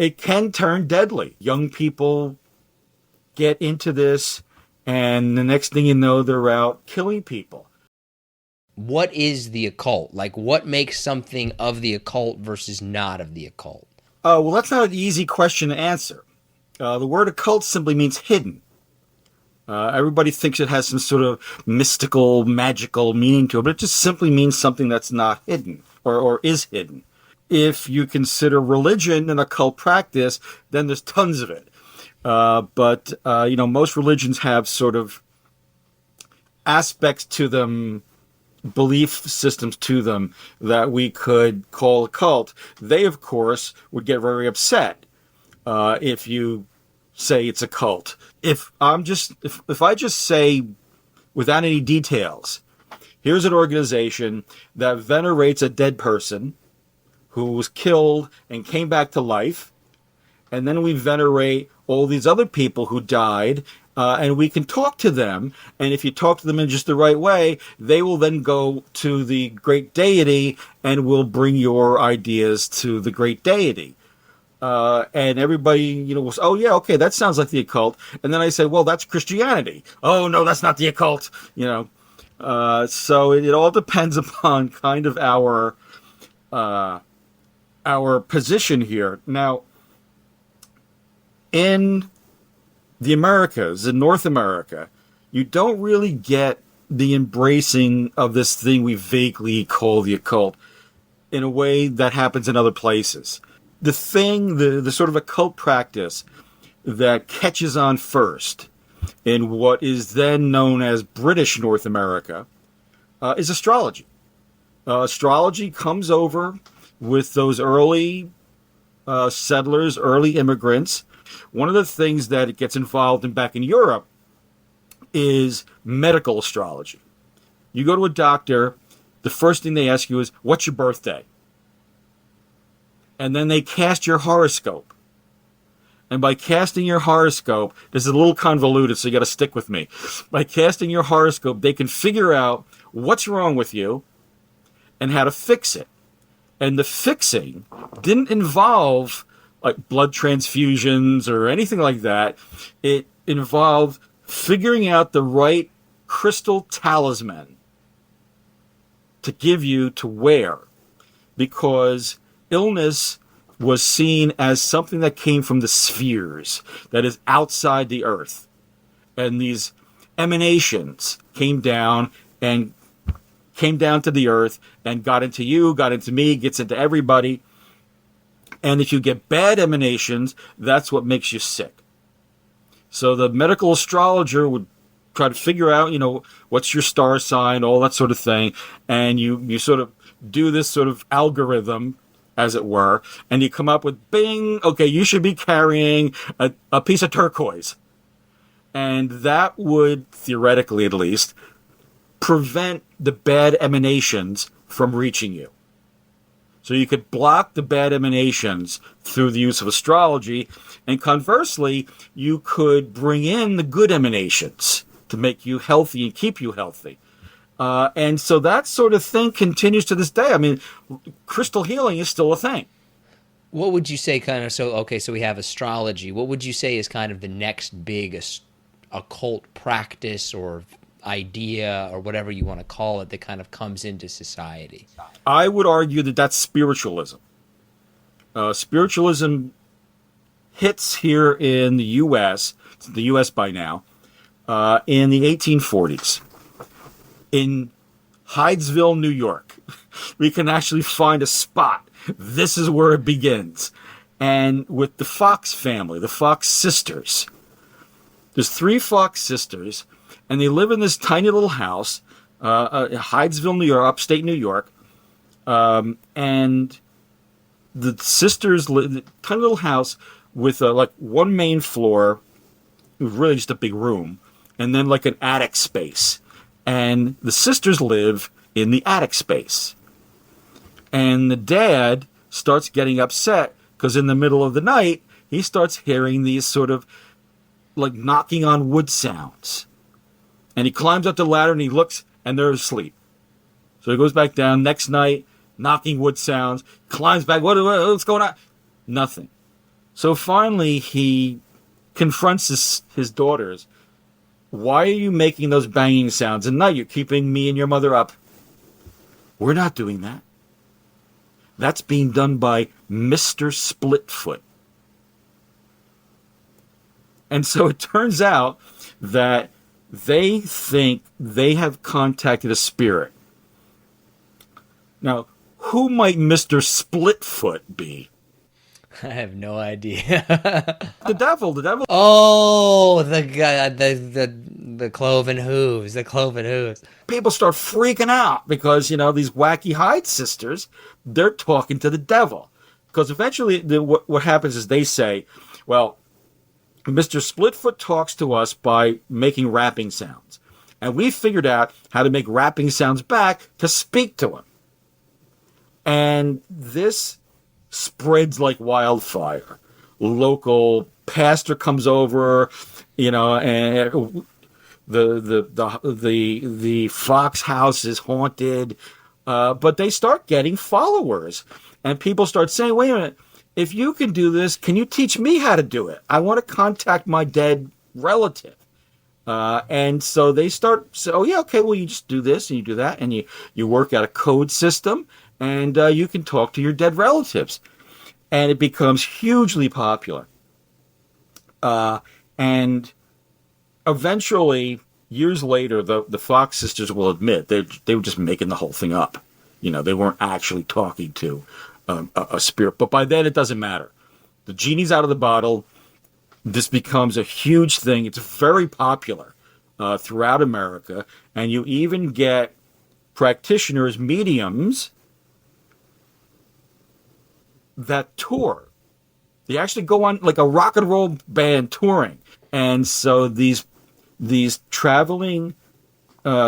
It can turn deadly. Young people get into this, and the next thing you know, they're out killing people. What is the occult? Like, what makes something of the occult versus not of the occult? Well, that's not an easy question to answer. The word occult simply means hidden. Everybody thinks it has some sort of mystical, magical meaning to it, but it just simply means something that's not hidden or is hidden. If you consider religion an occult practice, then there's tons of it. But most religions have sort of aspects to them, belief systems to them that we could call occult. They, of course, would get very upset if you say it's a cult. If I just say without any details, here's an organization that venerates a dead person who was killed and came back to life, and then we venerate all these other people who died, and we can talk to them, and if you talk to them in just the right way, they will then go to the great deity and will bring your ideas to the great deity. And everybody, was, oh yeah, okay, that sounds like the occult. And then I say, well, that's Christianity. Oh no, that's not the occult. So it all depends upon kind of our position here. Now, in the Americas, in North America, you don't really get the embracing of this thing we vaguely call the occult in a way that happens in other places. The thing, the sort of occult practice that catches on first in what is then known as British North America is astrology. Astrology comes over with those early settlers, early immigrants. One of the things that it gets involved in back in Europe is medical astrology. You go to a doctor, the first thing they ask you is, what's your birthday? And then they cast your horoscope. And by casting your horoscope, this is a little convoluted, so you got to stick with me. By casting your horoscope, they can figure out what's wrong with you and how to fix it. And the fixing didn't involve like blood transfusions or anything like that. It involved figuring out the right crystal talisman to give you to wear, because illness was seen as something that came from the spheres, that is outside the earth. And these emanations came down to the earth and got into you, got into me, gets into everybody. And if you get bad emanations, that's what makes you sick. So the medical astrologer would try to figure out, what's your star sign, all that sort of thing. And you sort of do this sort of algorithm, as it were, and you come up with, bing, okay, you should be carrying a piece of turquoise. And that would, theoretically at least, prevent the bad emanations from reaching you. So you could block the bad emanations through the use of astrology, and conversely, you could bring in the good emanations to make you healthy and keep you healthy. And so that sort of thing continues to this day. I mean, crystal healing is still a thing. What would you say so we have astrology. What would you say is kind of the next big occult practice or idea or whatever you want to call it that kind of comes into society? I would argue that that's spiritualism. Spiritualism hits here in the U.S., the U.S. by now, in the 1840s. In Hydesville, New York, we can actually find a spot. This is where it begins. And with the Fox family, the Fox sisters. There's 3 Fox sisters, and they live in this tiny little house, Hydesville, New York, upstate New York. And the sisters live in a tiny little house with like one main floor, it was really just a big room, and then like an attic space. And the sisters live in the attic space. And the dad starts getting upset because in the middle of the night, he starts hearing these sort of like knocking on wood sounds. And he climbs up the ladder and he looks and they're asleep. So he goes back down next night, knocking wood sounds, climbs back. What's going on? Nothing. So finally, he confronts his daughters. Why are you making those banging sounds at night? You're keeping me and your mother up. We're not doing that. That's being done by Mr. Splitfoot. And so it turns out that they think they have contacted a spirit. Now, who might Mr. Splitfoot be? I have no idea. The devil. Oh, the guy, the cloven hooves, the cloven hooves. People start freaking out because, these wacky Hyde sisters, they're talking to the devil. Because eventually what happens is they say, well, Mr. Splitfoot talks to us by making rapping sounds. And we figured out how to make rapping sounds back to speak to him. And this spreads like wildfire. Local pastor comes over, and the Fox house is haunted. But they start getting followers. And people start saying, wait a minute, if you can do this, can you teach me how to do it? I want to contact my dead relative. And so they start saying, oh, yeah, okay, well, you just do this and you do that. And you work out a code system and you can talk to your dead relatives. And it becomes hugely popular. And eventually, years later, the Fox sisters will admit they were just making the whole thing up. They weren't actually talking to a spirit. But by then, it doesn't matter. The genie's out of the bottle. This becomes a huge thing. It's very popular throughout America. And you even get practitioners, mediums, that tour. They actually go on like a rock and roll band touring. And so these traveling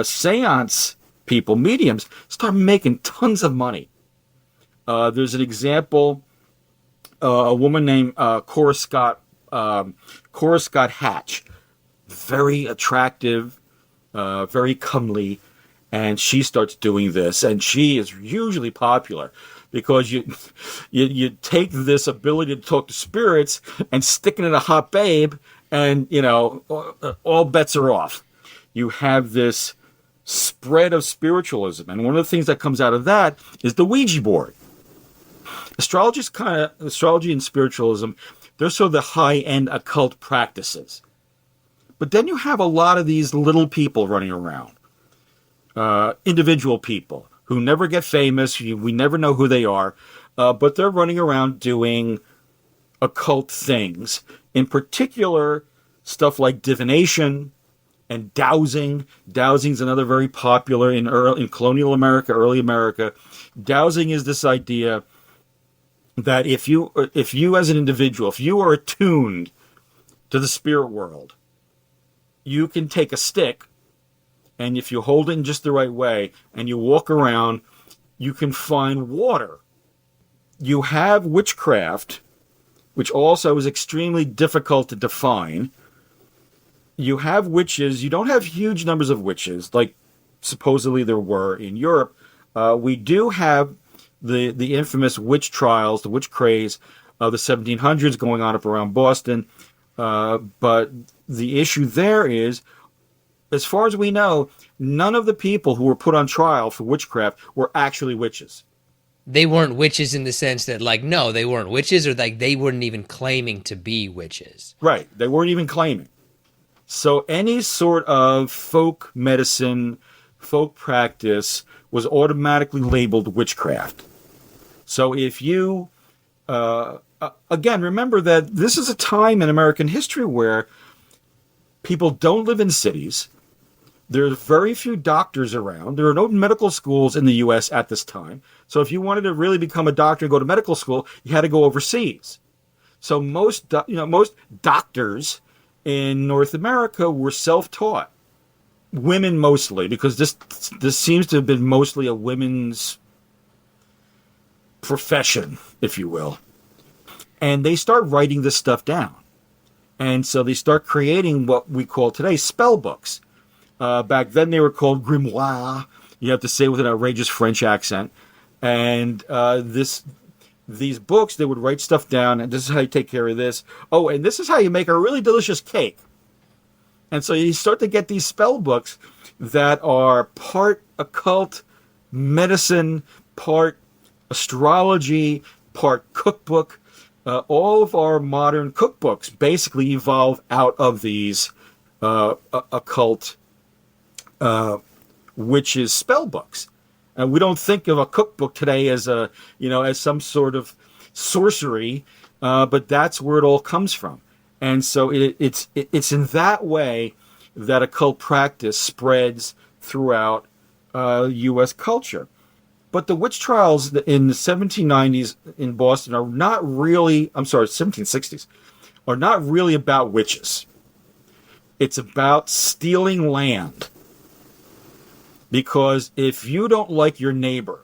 seance people, mediums, start making tons of money. There's an example, a woman named Cora Scott Hatch, very attractive, very comely, and she starts doing this, and she is hugely popular because you take this ability to talk to spirits and stick it in a hot babe, and all bets are off. You have this spread of spiritualism, and one of the things that comes out of that is the Ouija board. Astrology and spiritualism, they're sort of the high-end occult practices. But then you have a lot of these little people running around, individual people who never get famous. We never know who they are, but they're running around doing occult things. In particular, stuff like divination and dowsing. Dowsing is another very popular in colonial America, early America. Dowsing is this idea that if you as an individual, if you are attuned to the spirit world, you can take a stick, and if you hold it in just the right way and you walk around, you can find water. You have witchcraft, which also is extremely difficult to define. You have witches. You don't have huge numbers of witches like supposedly there were in Europe. We do have the infamous witch trials, the witch craze of the 1700s going on up around Boston. But the issue there is, as far as we know, none of the people who were put on trial for witchcraft were actually witches. They weren't witches in the sense that, no, they weren't witches, or they weren't even claiming to be witches. Right. They weren't even claiming. So any sort of folk medicine, folk practice was automatically labeled witchcraft. So if you, again, remember that this is a time in American history where people don't live in cities. There's very few doctors around. There are no medical schools in the U.S. at this time. So if you wanted to really become a doctor and go to medical school, you had to go overseas. So most doctors in North America were self-taught. Women mostly, because this seems to have been mostly a women's profession, if you will. And they start writing this stuff down. And so they start creating what we call today spell books. Back then they were called grimoire. You have to say with an outrageous French accent. And this these books, they would write stuff down, and this is how you take care of this. Oh, and this is how you make a really delicious cake. And so you start to get these spell books that are part occult medicine, part astrology, part cookbook. All of our modern cookbooks basically evolve out of these occult witches spell books. And we don't think of a cookbook today as as some sort of sorcery, but that's where it all comes from. And so it's in that way that occult practice spreads throughout U.S. culture. But the witch trials in the 1790s in Boston are not really, 1760s, are not really about witches. It's about stealing land. Because if you don't like your neighbor,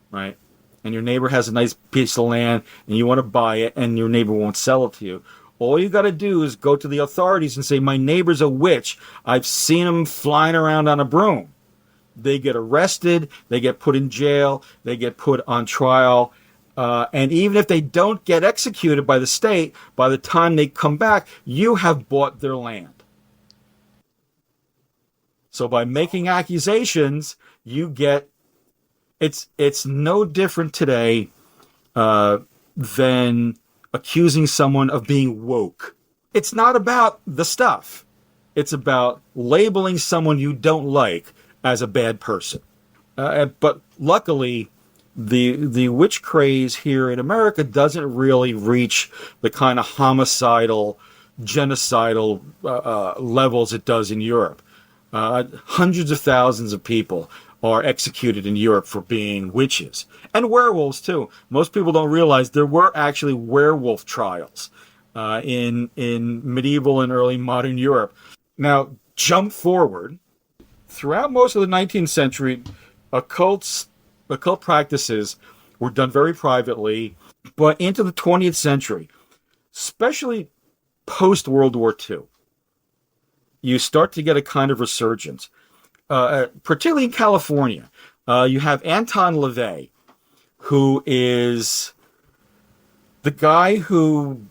right, and your neighbor has a nice piece of land and you want to buy it and your neighbor won't sell it to you, all you got to do is go to the authorities and say, my neighbor's a witch. I've seen him flying around on a broom. They get arrested. They get put in jail. They get put on trial. And even if they don't get executed by the state, by the time they come back, you have bought their land. So by making accusations, you get... It's no different today than accusing someone of being woke. It's not about the stuff. It's about labeling someone you don't like as a bad person. But luckily, the witch craze here in America doesn't really reach the kind of homicidal, genocidal levels it does in Europe. Hundreds of thousands of people are executed in Europe for being witches. And werewolves, too. Most people don't realize there were actually werewolf trials in medieval and early modern Europe. Now, jump forward. Throughout most of the 19th century, occult practices were done very privately, but into the 20th century, especially post-World War II, you start to get a kind of resurgence. Particularly in California, you have Anton LaVey, who is the guy who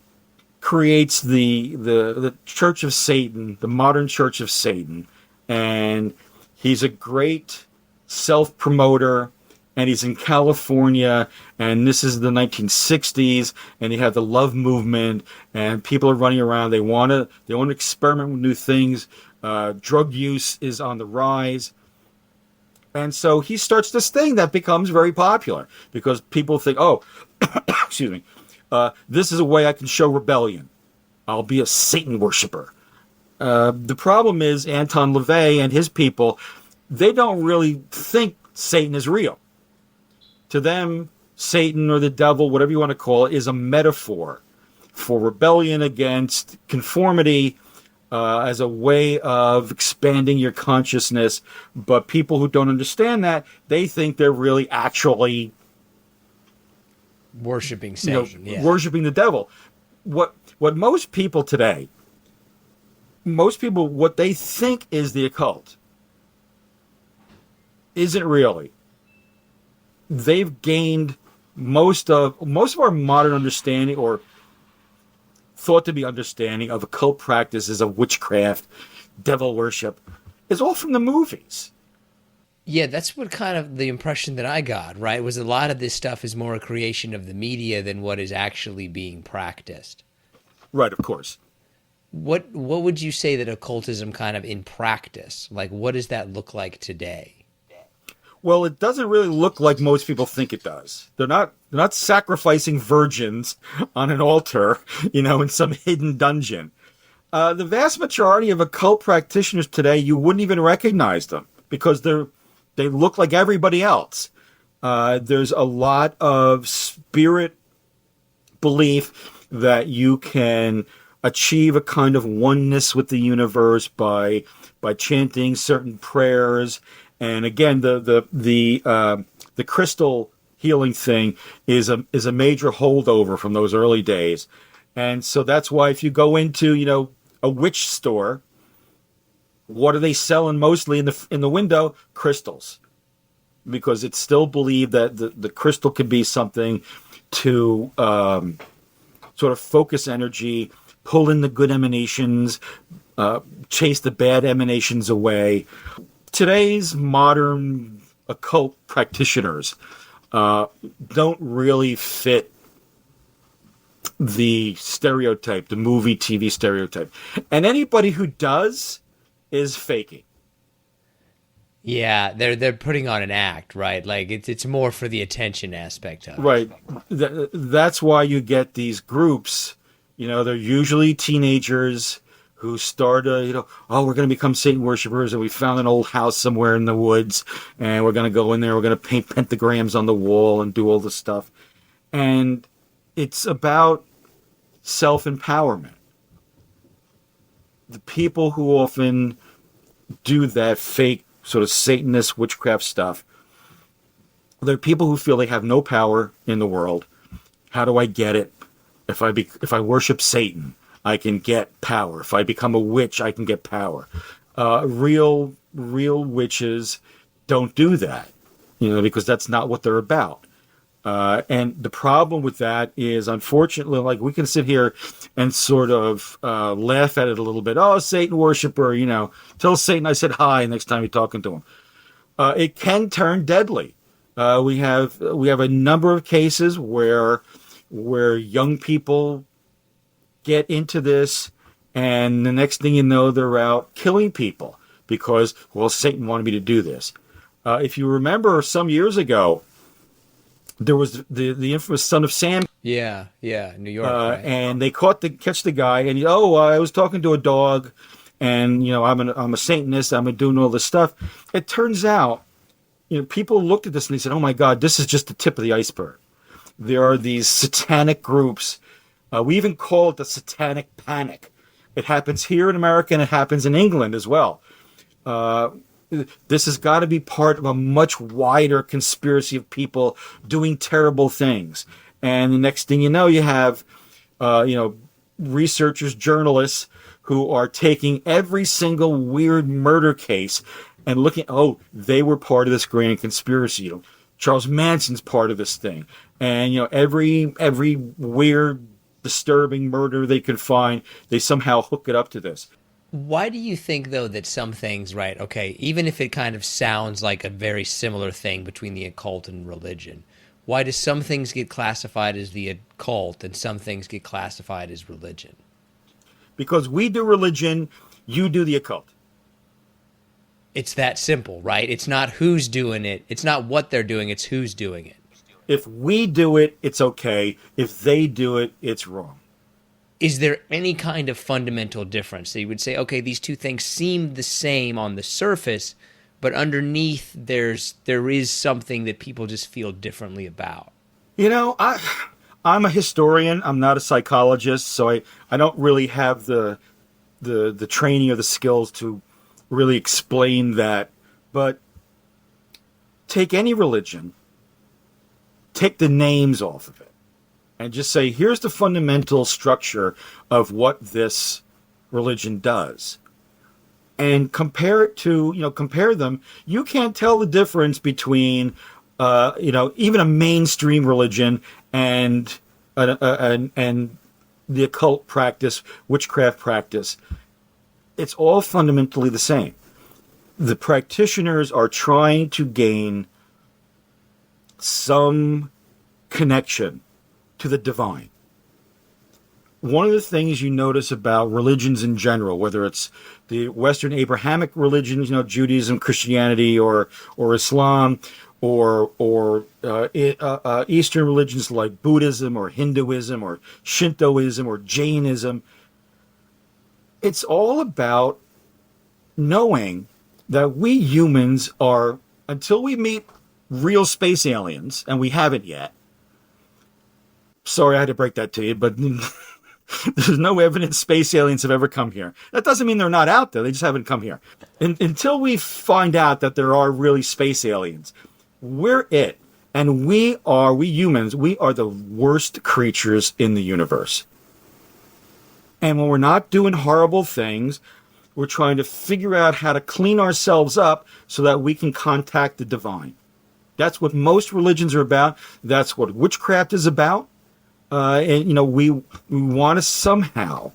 creates the Church of Satan, the modern Church of Satan, and he's a great self-promoter, and he's in California, and this is the 1960s, and you have the love movement, and people are running around. They want to experiment with new things. Drug use is on the rise. And so he starts this thing that becomes very popular because people think, oh, excuse me, this is a way I can show rebellion. I'll be a Satan worshiper. The problem is Anton LaVey and his people, they don't really think Satan is real. To them, Satan or the devil, whatever you want to call it, is a metaphor for rebellion against conformity, as a way of expanding your consciousness. But people who don't understand that, they think they're really actually worshiping Satan, worshiping the devil. What most people today, what they think is the occult isn't really. They've gained most of our modern understanding, or thought to be understanding, of occult practices of witchcraft, devil worship, is all from the movies. Yeah, that's what kind of the impression that I got, right? Was a lot of this stuff is more a creation of the media than what is actually being practiced. Right, of course. What would you say that occultism kind of in practice, like what does that look like today? Well, it doesn't really look like most people think it does. They're not sacrificing virgins on an altar, in some hidden dungeon. The vast majority of occult practitioners today, you wouldn't even recognize them because they look like everybody else. There's a lot of spirit belief that you can achieve a kind of oneness with the universe by chanting certain prayers. And again, the crystal healing thing is a major holdover from those early days. And so that's why if you go into, a witch store, what are they selling mostly in the window? Crystals. Because it's still believed that the crystal can be something to sort of focus energy, pull in the good emanations, chase the bad emanations away. Today's modern occult practitioners don't really fit the stereotype, the movie, TV stereotype. And anybody who does is faking. Yeah, they're putting on an act, right? Like it's more for the attention aspect of it. Right. That's why you get these groups. They're usually teenagers who start we're going to become Satan worshipers, and we found an old house somewhere in the woods, and we're going to go in there, we're going to paint pentagrams on the wall and do all this stuff. And it's about self-empowerment. The people who often do that fake sort of Satanist witchcraft stuff, they're people who feel they have no power in the world. How do I get it? If I worship Satan, I can get power. If I become a witch, I can get power. Real witches don't do that, because that's not what they're about. And the problem with that is, unfortunately, like, we can sit here and sort of laugh at it a little bit. Oh, Satan worshiper, tell Satan I said hi next time you're talking to him. It can turn deadly. We have a number of cases where young people get into this, and the next thing you know, they're out killing people because, well, Satan wanted me to do this. If you remember, some years ago, there was the infamous Son of Sam. Yeah, New York. Right? And they catch the guy, and I was talking to a dog, and I'm a Satanist. I'm doing all this stuff. It turns out, people looked at this and they said, "Oh my God, this is just the tip of the iceberg." There are these satanic groups. We even call it the Satanic Panic. It happens here in America, and it happens in England as well. This has got to be part of a much wider conspiracy of people doing terrible things. And the next thing you know, you have, researchers, journalists who are taking every single weird murder case and looking, they were part of this grand conspiracy. Charles Manson's part of this thing. And, every weird, disturbing murder they can find, they somehow hook it up to this. Why do you think, though, that some things, right, okay, even if it kind of sounds like a very similar thing between the occult and religion, why do some things get classified as the occult and some things get classified as religion? Because we do religion, you do the occult. It's that simple, right? It's not who's doing it. It's not what they're doing. It's who's doing it. If we do it, it's okay. If they do it, it's wrong. Is there any kind of fundamental difference that you would say, okay, these two things seem the same on the surface, but underneath there is something that people just feel differently about? I'm a historian. I'm not a psychologist, so I don't really have the training or the skills to really explain that. But take any religion, take the names off of it, and just say, here's the fundamental structure of what this religion does. And compare them. You can't tell the difference between, even a mainstream religion and the occult practice, witchcraft practice. It's all fundamentally the same. The practitioners are trying to gain some connection to the divine. One of the things you notice about religions in general, whether it's the Western Abrahamic religions, Judaism, Christianity, or Islam, or Eastern religions like Buddhism or Hinduism or Shintoism or Jainism, it's all about knowing that we humans are, until we meet real space aliens, and we haven't yet. Sorry I had to break that to you, but there's no evidence space aliens have ever come here. That doesn't mean they're not out there. They just haven't come here. Until we find out that there are really space aliens, we're it. And we humans, we are the worst creatures in the universe. And when we're not doing horrible things, we're trying to figure out how to clean ourselves up so that we can contact the divine. That's what most religions are about. That's what witchcraft is about. And, you know, we want to somehow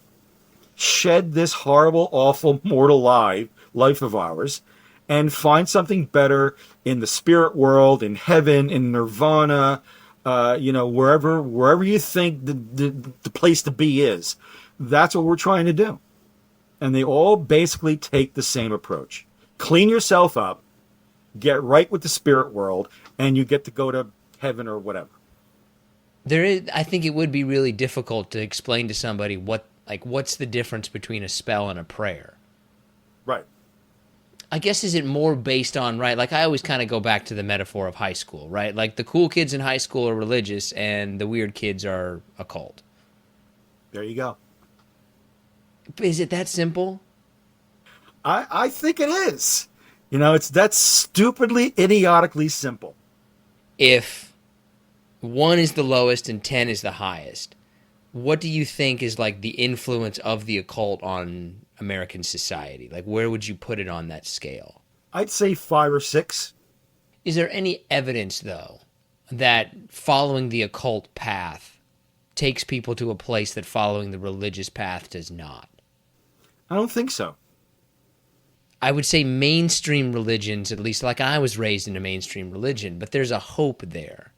shed this horrible, awful, mortal life of ours and find something better in the spirit world, in heaven, in nirvana, you know, wherever you think the place to be is. That's what we're trying to do. And they all basically take the same approach. Clean yourself up, get right with the spirit world, and you get to go to heaven or whatever. I think it would be really difficult to explain to somebody what's the difference between a spell and a prayer. Right. I guess, is it more based on, right? Like, I always kind of go back to the metaphor of high school, right? Like, the cool kids in high school are religious and the weird kids are occult. There you go. Is it that simple? I think it is. You know, that's stupidly, idiotically simple. If 1 is the lowest and 10 is the highest, what do you think is like the influence of the occult on American society? Like, where would you put it on that scale? I'd say 5 or 6. Is there any evidence, though, that following the occult path takes people to a place that following the religious path does not? I don't think so. I would say mainstream religions, at least, like I was raised in a mainstream religion, but there's a hope there.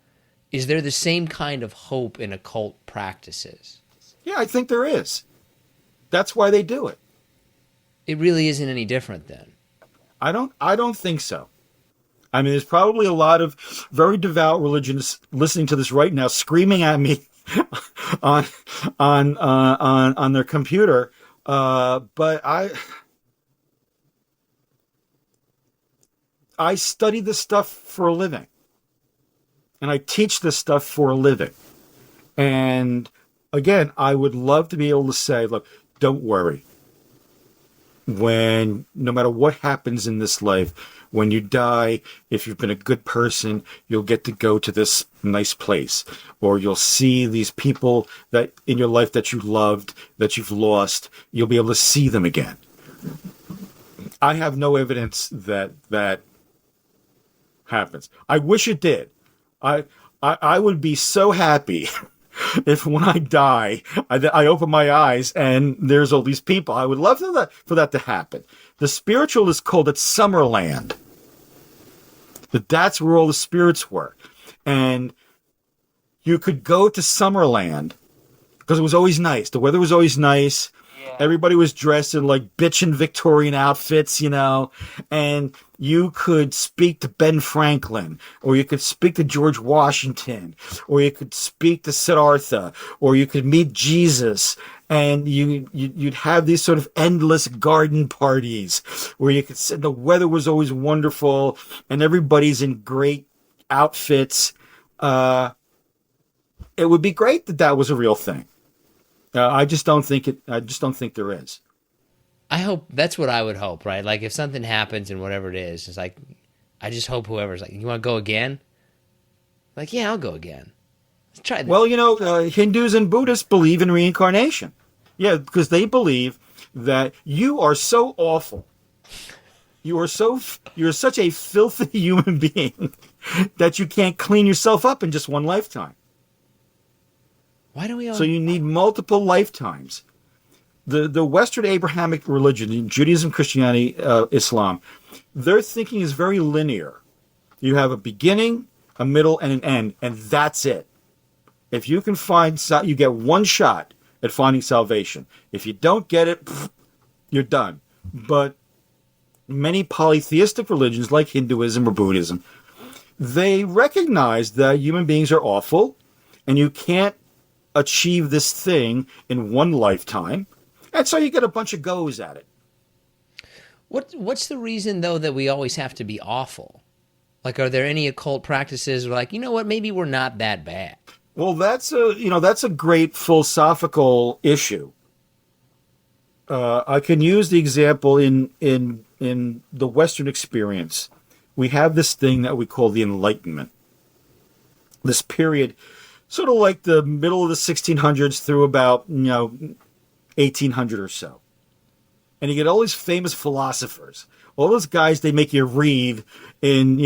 Is there the same kind of hope in occult practices? Yeah, I think there is. That's why they do it. It really isn't any different then. I don't think so. I mean, there's probably a lot of very devout religions listening to this right now, screaming at me on their computer. But I study this stuff for a living, and I teach this stuff for a living. And again, I would love to be able to say, look, don't worry. No matter what happens in this life, when you die, if you've been a good person, you'll get to go to this nice place, or you'll see these people that in your life that you loved, that you've lost, you'll be able to see them again. I have no evidence that happens. I wish it did. I would be so happy if when I die, I open my eyes and there's all these people. I would love for that to happen. The spiritualists called it Summerland. That's where all the spirits were. And you could go to Summerland because it was always nice. The weather was always nice. Yeah. Everybody was dressed in like bitchin' Victorian outfits, you know, and you could speak to Ben Franklin, or you could speak to George Washington, or you could speak to Siddhartha, or you could meet Jesus, and you'd have these sort of endless garden parties where you could sit. The weather was always wonderful, and everybody's in great outfits. It would be great that was a real thing. I just don't think there is. I hope that's what I would hope, right? Like, if something happens and whatever it is, it's like, I just hope whoever's like, you want to go again? Like, yeah, I'll go again. Let's try this. Well, you know, Hindus and Buddhists believe in reincarnation. Yeah, because they believe that you are so awful. You're such a filthy human being that you can't clean yourself up in just one lifetime. Why do we all... So you need multiple lifetimes. The Western Abrahamic religion, Judaism, Christianity, Islam, their thinking is very linear. You have a beginning, a middle, and an end, and that's it. If you can you get one shot at finding salvation. If you don't get it, you're done. But many polytheistic religions, like Hinduism or Buddhism, they recognize that human beings are awful, and you can't achieve this thing in one lifetime. And so you get a bunch of goes at it. What's the reason, though, that we always have to be awful? Like, are there any occult practices where, like, you know what, maybe we're not that bad? Well, that's a great philosophical issue. I can use the example in the Western experience. We have this thing that we call the Enlightenment. This period, sort of like the middle of the 1600s through about 1800 or so. And you get all these famous philosophers. All those guys they make you read in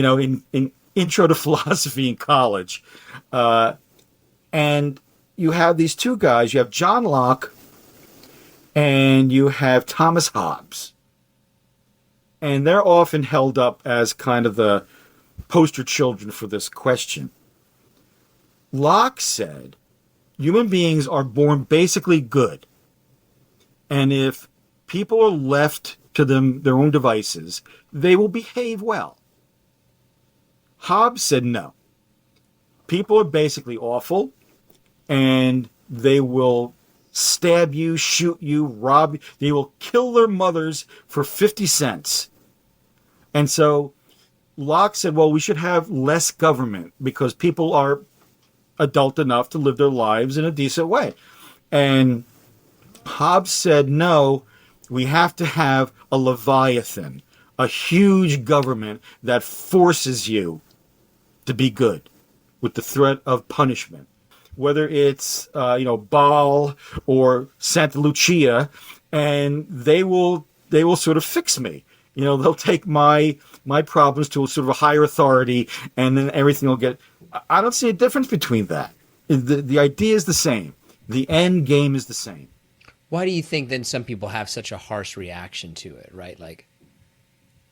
intro to philosophy in college. And you have these two guys. You have John Locke and you have Thomas Hobbes. And they're often held up as kind of the poster children for this question. Locke said, human beings are born basically good. And if people are left to their own devices, they will behave well. Hobbes said no. People are basically awful, and they will stab you, shoot you, rob you. They will kill their mothers for 50 cents. And so Locke said, well, we should have less government because people are adult enough to live their lives in a decent way. And Hobbes said, no, we have to have a Leviathan, a huge government that forces you to be good with the threat of punishment. Whether it's, Baal or Santa Lucia, and they will sort of fix me. They'll take my problems to a sort of a higher authority, and then everything will get... I don't see a difference between that. The idea is the same. The end game is the same. Why do you think then some people have such a harsh reaction to it, right? Like,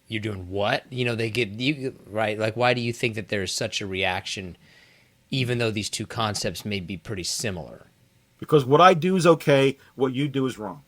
you're doing what? They get you, right? Like, why do you think that there's such a reaction, even though these two concepts may be pretty similar? Because what I do is okay, what you do is wrong.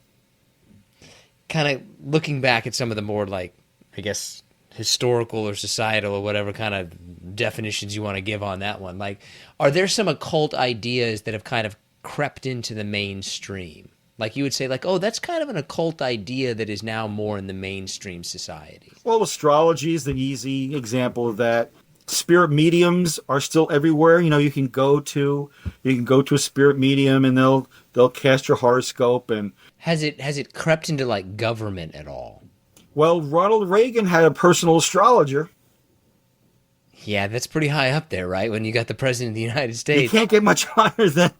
Kind of looking back at some of the more, like, I guess, historical or societal or whatever kind of definitions you want to give on that one. Like, are there some occult ideas that have kind of crept into the mainstream? Like, you would say, like, oh, that's kind of an occult idea that is now more in the mainstream society. Well, astrology is the easy example of that. Spirit mediums are still everywhere. You can go to a spirit medium and they'll cast your horoscope. And has it crept into, like, government at all? Well, Ronald Reagan had a personal astrologer. Yeah, that's pretty high up there, right? When you got the president of the United States. You can't get much higher than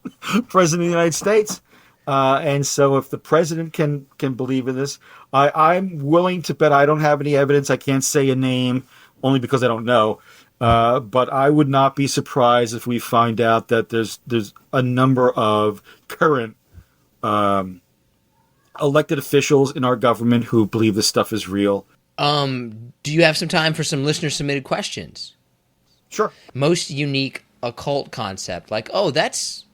president of the United States. And so if the president can believe in this, I'm willing to bet. I don't have any evidence. I can't say a name only because I don't know. But I would not be surprised if we find out that there's a number of current elected officials in our government who believe this stuff is real. Do you have some time for some listener submitted questions? Sure. Most unique occult concept, like, oh, that's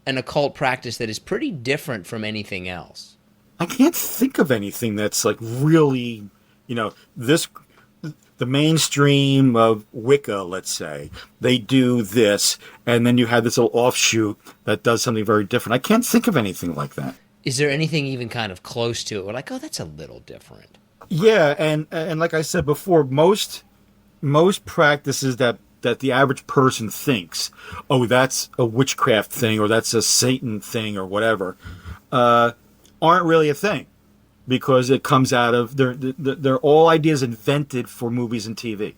an occult practice that is pretty different from anything else. I can't think of anything that's like really, the mainstream of Wicca, let's say, they do this, and then you have this little offshoot that does something very different. I can't think of anything like that. Is there anything even kind of close to it? We're like, oh, that's a little different. Yeah, and like I said before, most practices that the average person thinks, oh, that's a witchcraft thing, or that's a Satan thing, or whatever, aren't really a thing, because it comes out of they're all ideas invented for movies and TV.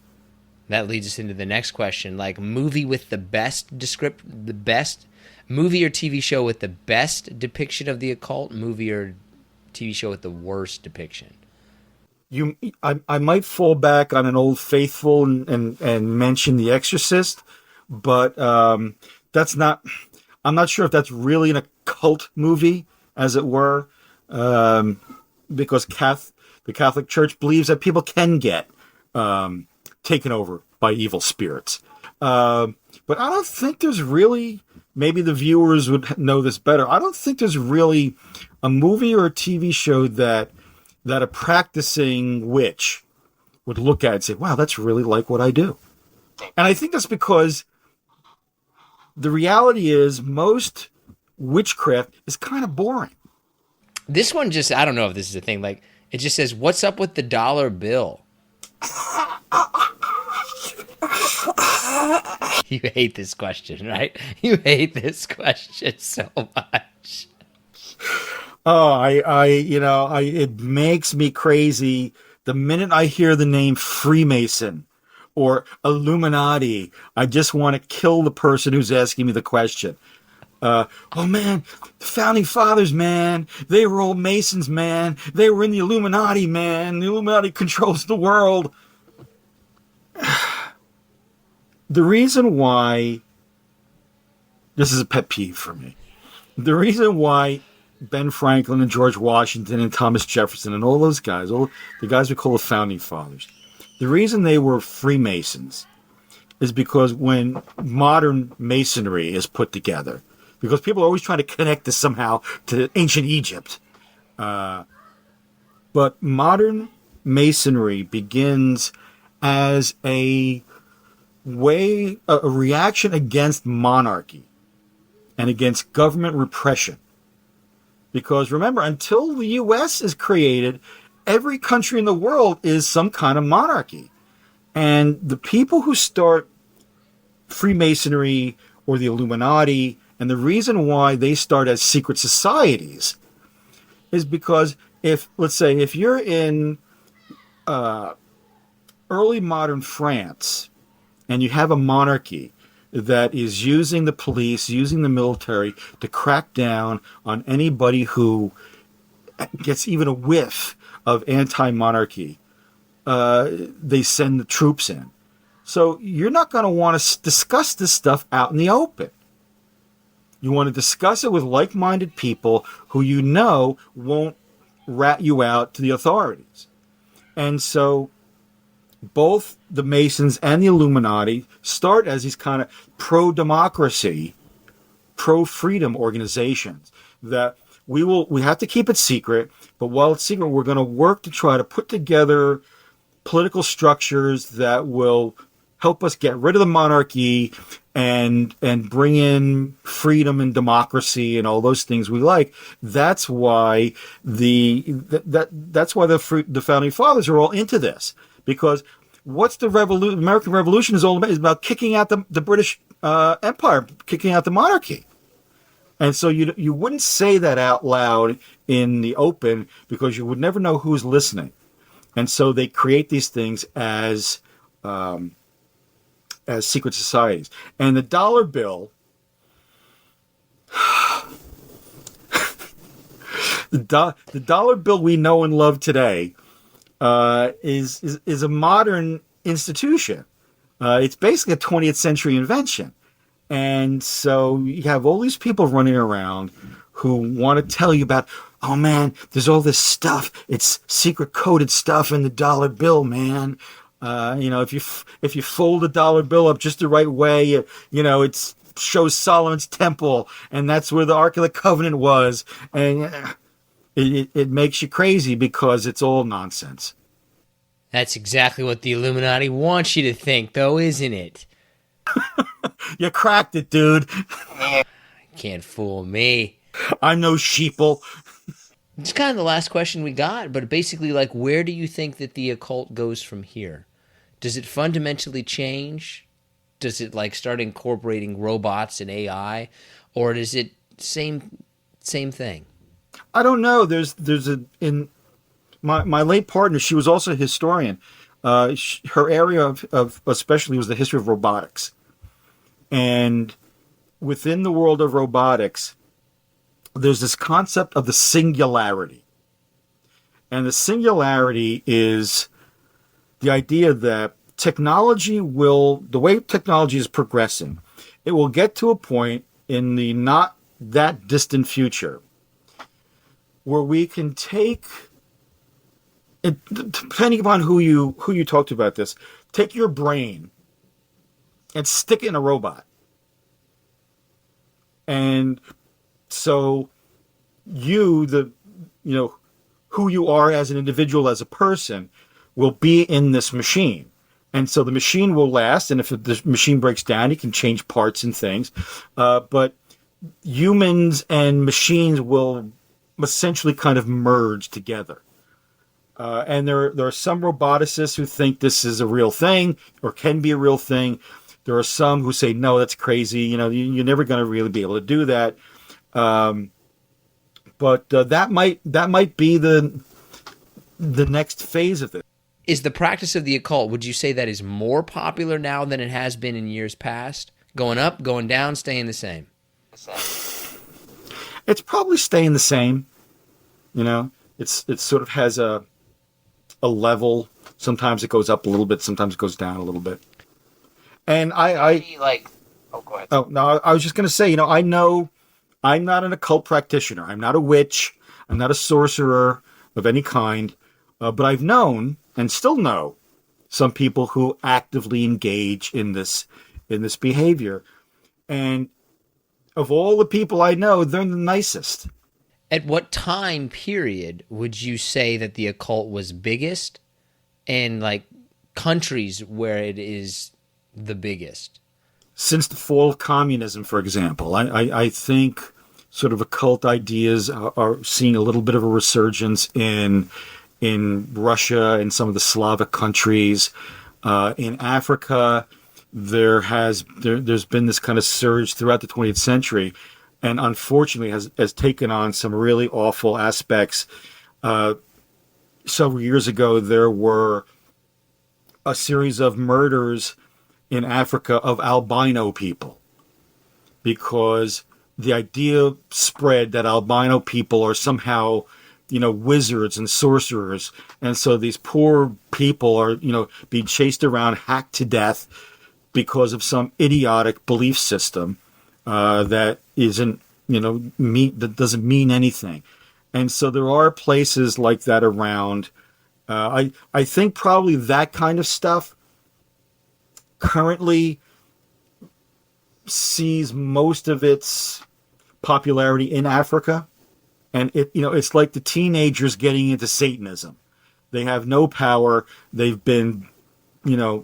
That leads us into the next question, like movie with the best movie or TV show with the best depiction of the occult, movie or TV show with the worst depiction. I might fall back on an old faithful and mention The Exorcist, but that's not. I'm not sure if that's really an occult movie, as it were, because the Catholic Church believes that people can get taken over by evil spirits. But I don't think there's really. Maybe the viewers would know this better. I don't think there's really a movie or a TV show that a practicing witch would look at and say, wow, that's really like what I do. And I think that's because the reality is most witchcraft is kind of boring. This one just, I don't know if this is a thing. Like, it just says, what's up with the dollar bill? You hate this question, right? You hate this question so much. Oh, it makes me crazy the minute I hear the name Freemason or Illuminati. I just want to kill the person who's asking me the question. Oh man, the founding fathers, man, they were all Masons, man. They were in the Illuminati, man. The Illuminati controls the world. the reason why this is a pet peeve for me. The reason why Ben Franklin and George Washington and Thomas Jefferson and all those guys, all the guys we call the founding fathers, the reason they were Freemasons is because when modern masonry is put together, because people are always trying to connect this somehow to ancient Egypt, but modern masonry begins as a reaction against monarchy and against government repression. Because remember, until the U.S. is created, every country in the world is some kind of monarchy. And the people who start Freemasonry or the Illuminati, and the reason why they start as secret societies is because let's say, if you're in early modern France and you have a monarchy that is using the police, using the military to crack down on anybody who gets even a whiff of anti-monarchy, they send the troops in. So you're not going to want to discuss this stuff out in the open. You want to discuss it with like-minded people who you know won't rat you out to the authorities. And so both the Masons and the Illuminati start as these kind of pro-democracy, pro-freedom organizations that we have to keep it secret, but while it's secret, we're going to work to try to put together political structures that will help us get rid of the monarchy and bring in freedom and democracy and all those things we like. That's why that's why the founding fathers are all into this. Because what's the American Revolution is all about? Is about kicking out the British Empire, kicking out the monarchy. And so you wouldn't say that out loud in the open because you would never know who's listening. And so they create these things as secret societies. And the dollar bill, the dollar bill we know and love today, is a modern institution. It's basically a 20th century invention. And so you have all these people running around who want to tell you about, oh man, there's all this stuff. It's secret coded stuff in the dollar bill, man. If you fold the dollar bill up just the right way, it shows Solomon's temple, and that's where the Ark of the Covenant was. And it makes you crazy because it's all nonsense. That's exactly what the Illuminati wants you to think, though, isn't it? You cracked it, dude. Can't fool me. I'm no sheeple. It's kind of the last question we got, but basically, where do you think that the occult goes from here? Does it fundamentally change? Does it start incorporating robots and AI, or is it same thing? I don't know. In my late partner, she was also a historian. Her area of especially was the history of robotics, and within the world of robotics, there's this concept of the singularity. And the singularity is the idea that the way technology is progressing, it will get to a point in the not that distant future where we can take, depending upon who you talk to about this, take your brain and stick it in a robot. And so who you are as an individual, as a person, will be in this machine. And so the machine will last, and if the machine breaks down, you can change parts and things. But humans and machines will essentially kind of merge together. And there are some roboticists who think this is a real thing or can be a real thing. There are some who say, no, that's crazy. You're never going to really be able to do that. But that might be the next phase of this. Is the practice of the occult, would you say that is more popular now than it has been in years past? Going up, going down, staying the same? It's probably staying the same. It sort of has a level. Sometimes it goes up a little bit. Sometimes it goes down a little bit. And Maybe like, oh, go ahead. oh no, I was just going to say, I know I'm not an occult practitioner. I'm not a witch. I'm not a sorcerer of any kind. But I've known and still know some people who actively engage in this behavior. And of all the people I know, they're the nicest. At what time period would you say that the occult was biggest, and like countries where it is the biggest? Since the fall of communism, for example, I think sort of occult ideas are seeing a little bit of a resurgence in Russia and some of the Slavic countries. In Africa, there's been this kind of surge throughout the 20th century, and unfortunately has taken on some really awful aspects. Several years ago, there were a series of murders in Africa of albino people, because the idea spread that albino people are somehow, wizards and sorcerers. And so these poor people are, being chased around, hacked to death because of some idiotic belief system that isn't, that doesn't mean anything. And so there are places like that around. I think probably that kind of stuff currently sees most of its popularity in Africa. And it's like the teenagers getting into Satanism. They have no power. They've been,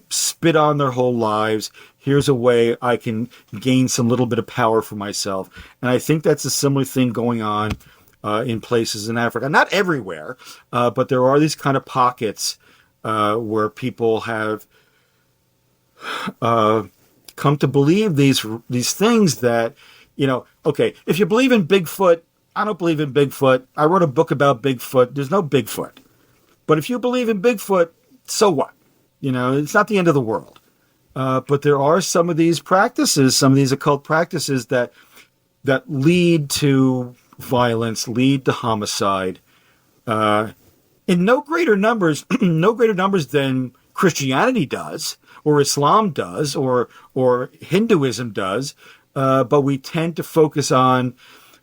spit on their whole lives. Here's a way I can gain some little bit of power for myself. And I think that's a similar thing going on in places in Africa. Not everywhere, but there are these kind of pockets where people have come to believe these things that, okay, if you believe in Bigfoot, I don't believe in Bigfoot. I wrote a book about Bigfoot. There's no Bigfoot. But if you believe in Bigfoot, so what? It's not the end of the world. But there are some of these practices, some of these occult practices that lead to violence, lead to homicide, in no greater numbers, than Christianity does, or Islam does, or Hinduism does. But we tend to focus on,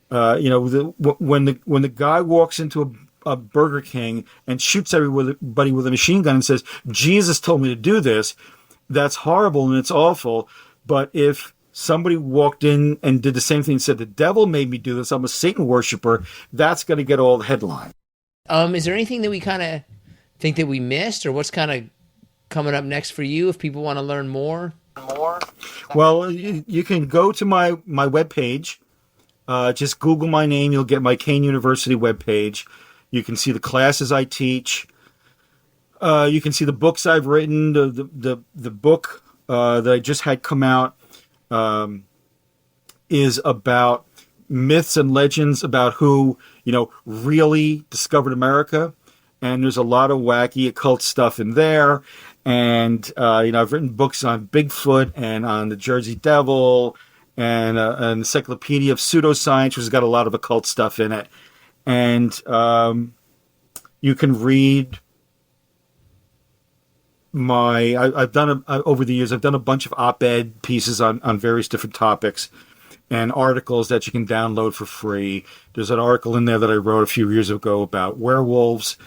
when the guy walks into a Burger King and shoots everybody with a machine gun and says, "Jesus told me to do this," that's horrible and it's awful. But if somebody walked in and did the same thing and said, "The devil made me do this, I'm a Satan worshiper," that's going to get all the headline. Is there anything that we kind of think that we missed, or what's kind of coming up next for you if people want to learn more? Well, you can go to my webpage. Just Google my name. You'll get my Kane University webpage. You can see the classes I teach. You can see the books I've written. The book that I just had come out is about myths and legends about who, really discovered America. And there's a lot of wacky occult stuff in there. And, I've written books on Bigfoot and on the Jersey Devil and an encyclopedia of pseudoscience, which has got a lot of occult stuff in it. And you can read I've done over the years, I've done a bunch of op-ed pieces on various different topics and articles that you can download for free. There's an article in there that I wrote a few years ago about werewolves,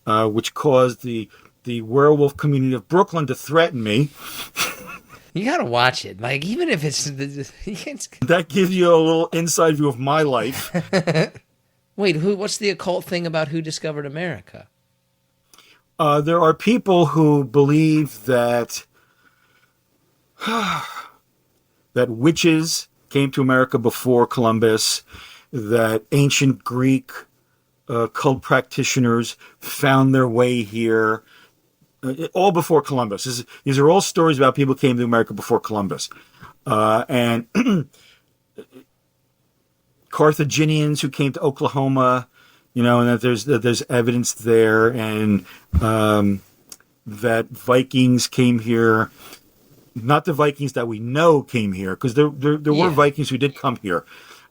which caused the werewolf community of Brooklyn to threaten me. You gotta watch it. Like, even if it's that gives you a little inside view of my life. Wait, what's the occult thing about who discovered America? There are people who believe that that witches came to America before Columbus, that ancient Greek cult practitioners found their way here, all before Columbus. These are all stories about people who came to America before Columbus. And Carthaginians who came to Oklahoma, and that there's evidence there, and that Vikings came here. Not the Vikings that we know came here, because there were Vikings who did come here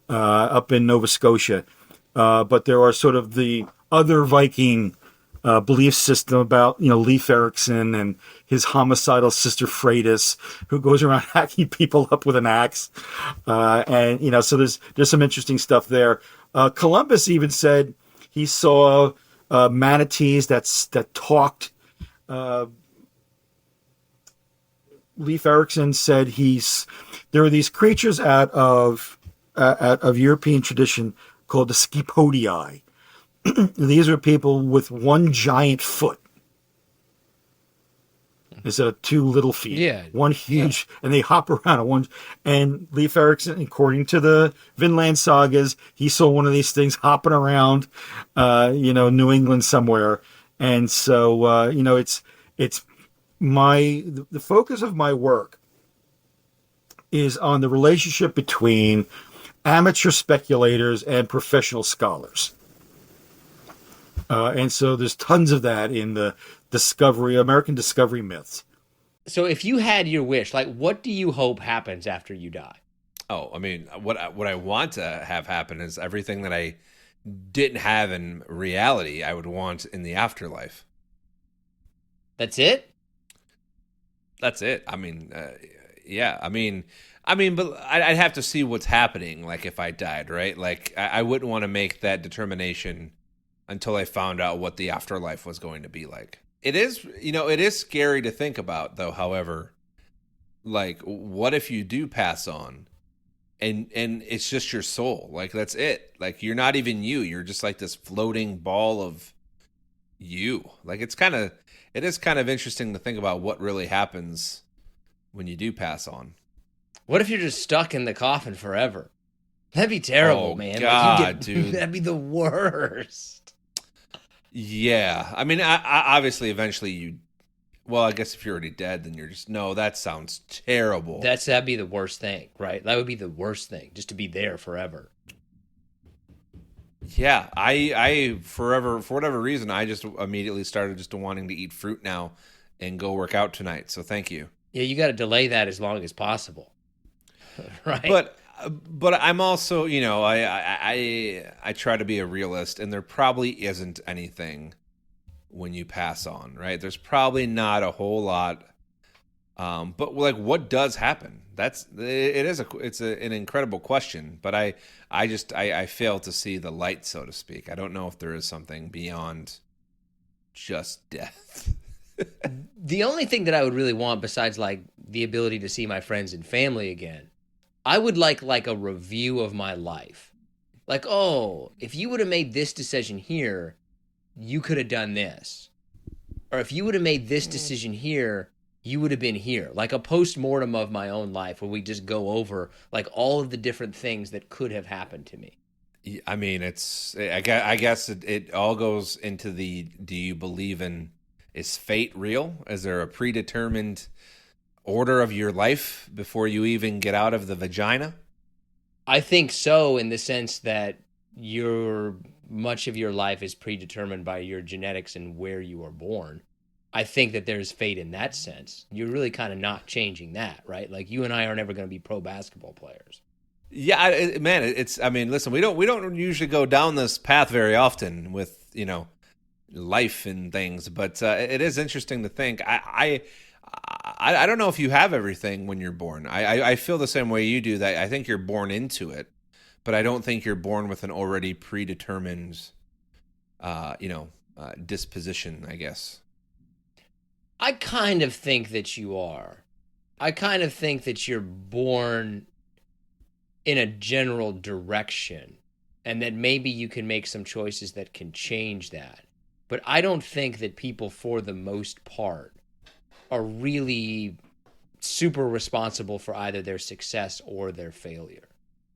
up in Nova Scotia. But there are sort of the other Viking belief system about, Leif Erikson and his homicidal sister Freydis, who goes around hacking people up with an axe. So there's some interesting stuff there. Columbus even said he saw manatees that talked. Leif Erikson said there are these creatures out of European tradition called the Scipodii. These are people with one giant foot instead of two little feet. Yeah. One huge, and they hop around on one. And Leif Erikson, according to the Vinland sagas, he saw one of these things hopping around, New England somewhere. And so, it's the focus of my work is on the relationship between amateur speculators and professional scholars. And so there's tons of that in the American discovery myths. So if you had your wish, like, what do you hope happens after you die? Oh, I mean, what I want to have happen is everything that I didn't have in reality, I would want in the afterlife. That's it? That's it. I mean, yeah. I mean, but I'd have to see what's happening. Like if I died, right? Like I wouldn't want to make that determination until I found out what the afterlife was going to be like. It is scary to think about, though. However, like, what if you do pass on, and it's just your soul? Like that's it. Like you're not even you. You're just like this floating ball of you. Like it is kind of interesting to think about what really happens when you do pass on. What if you're just stuck in the coffin forever? That'd be terrible, man. God, dude. That'd be the worst. Yeah. I mean, I obviously, eventually I guess if you're already dead, then you're just, no, that sounds terrible. That'd be the worst thing, right? That would be the worst thing, just to be there forever. Yeah. I forever, for whatever reason, I just immediately started just wanting to eat fruit now and go work out tonight. So thank you. Yeah, you got to delay that as long as possible. Right. But I'm also, I try to be a realist, and there probably isn't anything when you pass on, right? There's probably not a whole lot. But like, what does happen? It's an incredible question, but I fail to see the light, so to speak. I don't know if there is something beyond just death. The only thing that I would really want, besides like the ability to see my friends and family again, I would like a review of my life. Like, oh, if you would have made this decision here, you could have done this. Or if you would have made this decision here, you would have been here. Like a post-mortem of my own life where we just go over like all of the different things that could have happened to me. I mean, I guess it all goes into do you believe in, is fate real? Is there a predetermined order of your life before you even get out of the vagina? I think so, in the sense that much of your life is predetermined by your genetics and where you were born. I think that there's fate in that sense. You're really kind of not changing that, right? Like you and I are never going to be pro basketball players. Yeah, listen, we don't usually go down this path very often with, life and things, but it is interesting to think. I don't know if you have everything when you're born. I feel the same way you do, that I think you're born into it, but I don't think you're born with an already predetermined, disposition, I guess. I kind of think that you are. I kind of think that you're born in a general direction, and that maybe you can make some choices that can change that. But I don't think that people, for the most part, are really super responsible for either their success or their failure.